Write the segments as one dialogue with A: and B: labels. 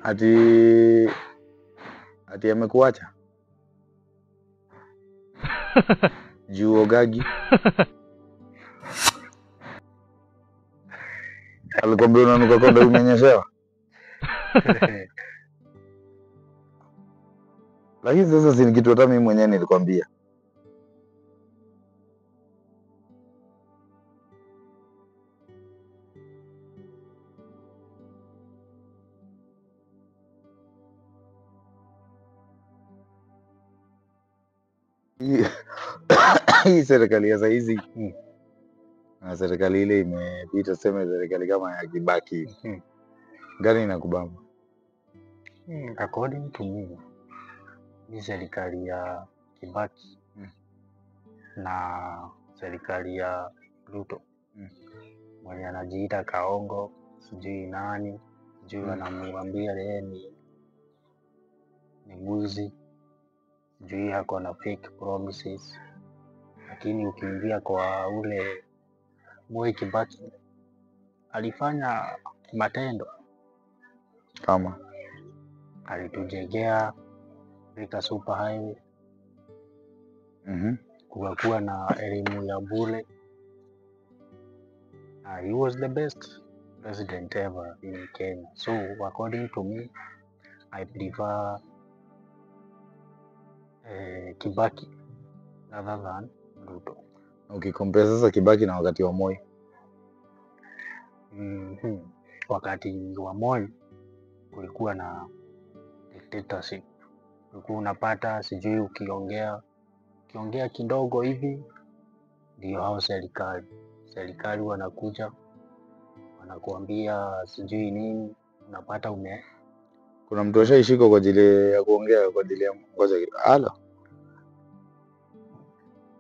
A: Ati amekuacha? Juu ogagi. Alikwambia unanuka konda umenyeshewa? Lakini sasa si kitu hata mimi mwenyewe nilikwambia. Hii serikali ya saizi na serikali ile imepita, sema serikali kama ya Kibaki. Gani inakubamba?
B: According to me, ni serikali ya Kibaki na serikali ya Ruto mwenye anajiita Kaongo, sijui nani, sijui anamwambia yeye ni mwizi, sijui hako na fake promises. Lakini ukiingia kwa ule Moi Kibaki, alifanya matendo
A: Kama
B: alitujengea Thika super highway, kukakuwa na elimu ya bure. He was the best president ever in Kenya. So according to me, I prefer Kibaki rather than Ruto.
A: Ukikompea sasa Kibaki na wakati wa Moi.
B: Wakati wa Moi kulikuwa na dictatorship. Ulikuwa unapata sijui ukiongea kidogo hivi ndio hao serikali wanakuja wanakuambia sijui nini, unapata
A: kuna mtu ashaishika kwa ajili ya kuongea kwa ajili ya ngoja. Halo.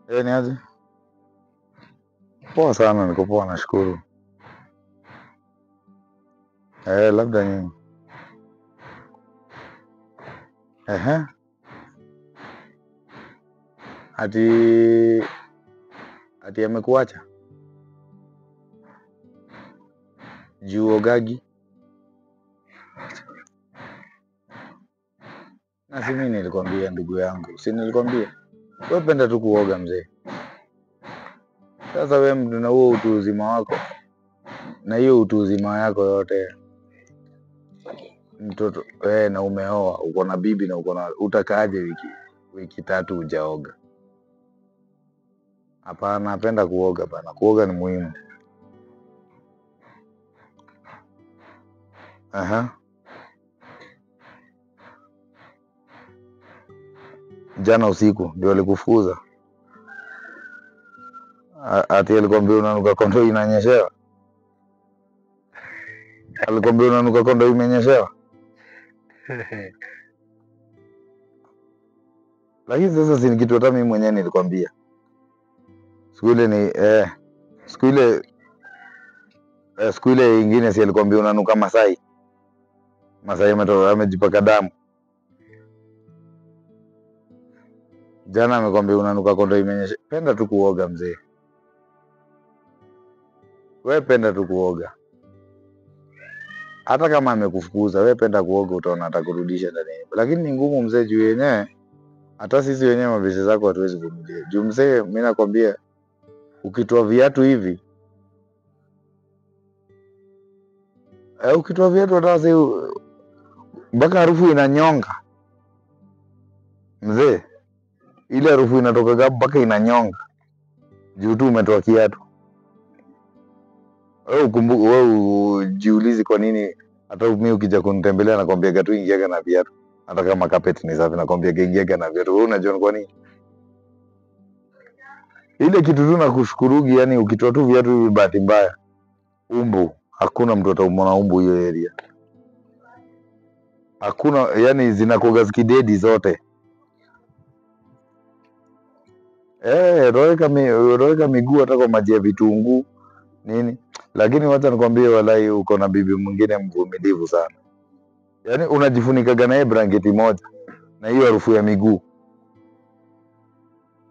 A: Ni aje? Poa sana, niko poa nashukuru. Labda nini? Ati amekuacha? Juu ogagi. Na si mimi nilikwambia ndugu yangu, si nilikwambia wewe penda tu kuoga mzee. Sasa wewe mtu na huo utu uzima wako na hiyo utu uzima yako yote, mtoto na umeoa, uko na bibi na uko na, utakaaje wiki 3 hujaoga? Hapana, napenda kuoga bana. Kuoga ni muhimu. Jana usiku ndio alikufukuza? Ati alikwambia unanuka kondo inanyeshewa? Alikwambia unanuka kondo imenyeshewa? Lakini sasa si kitu hata mimi mwenyewe nilikwambia. Siku ile ingine si alikwambia unanuka Masai amejipaka damu. Jana amekwambia unanuka kondo imenyesha. Penda tu kuoga mzee. Wewe penda tu kuoga. Hata kama amekufukuza, wewe penda kuoga, utaona atakurudisha ndani. Lakini ni ngumu mzee juu yenyewe. Hata sisi wenyewe mabeshe zako hatuwezi kuvumilia. Juu mzee, mimi nakwambia ukitoa viatu hivi, ukitoa viatu hata sasa mpaka harufu inanyonga. Mzee, ile harufu inatoka mpaka inanyonga. Juu tu umetoa kiatu. Wewe ujiulize kwa nini hata mimi ukija kunitembelea nakwambia gatu ingiaga na viatu. Hata kama carpet ni safi nakwambia ingiaga na viatu. Wewe unajua kwa nini? Ile kitu tu nakushukurugi, yani ukitoa tu viatu hivi bahati mbaya, umbu, hakuna mtu ataumona umbu hiyo area. Hakuna, yani zinakuga zikidedi zote. Roweka miguu hata kwa maji ya vitunguu nini. Lakini wacha nikwambie walai, uko na bibi mwingine mvumilivu sana. Yani unajifunikaga naye blanketi moja na hiyo harufu ya miguu.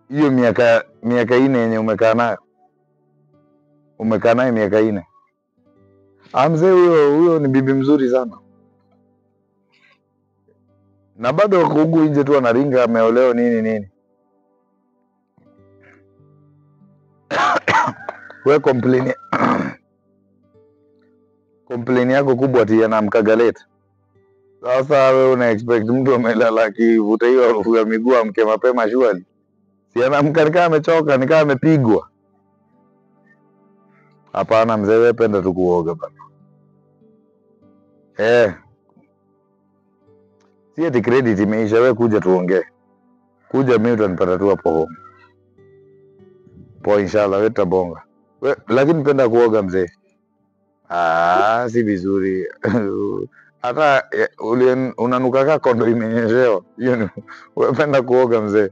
A: Hiyo miaka 4 yenye umekaa nayo. Umekaa naye miaka 4. Mzee huyo ni bibi mzuri sana. Na bado wako huku nje tu anaringa ameolewa nini. Wewe complain yako kubwa ati anamkaga late. Sasa wewe una expect mtu amelala akivuta hiyo harufu ya miguu amke mapema shwali? Si anamka nikaa amechoka, nikaa amepigwa. Hapana mzee, wewe penda tu kuoga bana. Si ati credit imeisha, wewe kuja tuongee. Kuja mimi utanipata tu hapo home. Poa inshallah wewe tabonga. Lakini penda kuoga mzee. Si vizuri. Hata unanuka kama kondo imenyeshewa. Hiyo wewe penda kuoga mzee.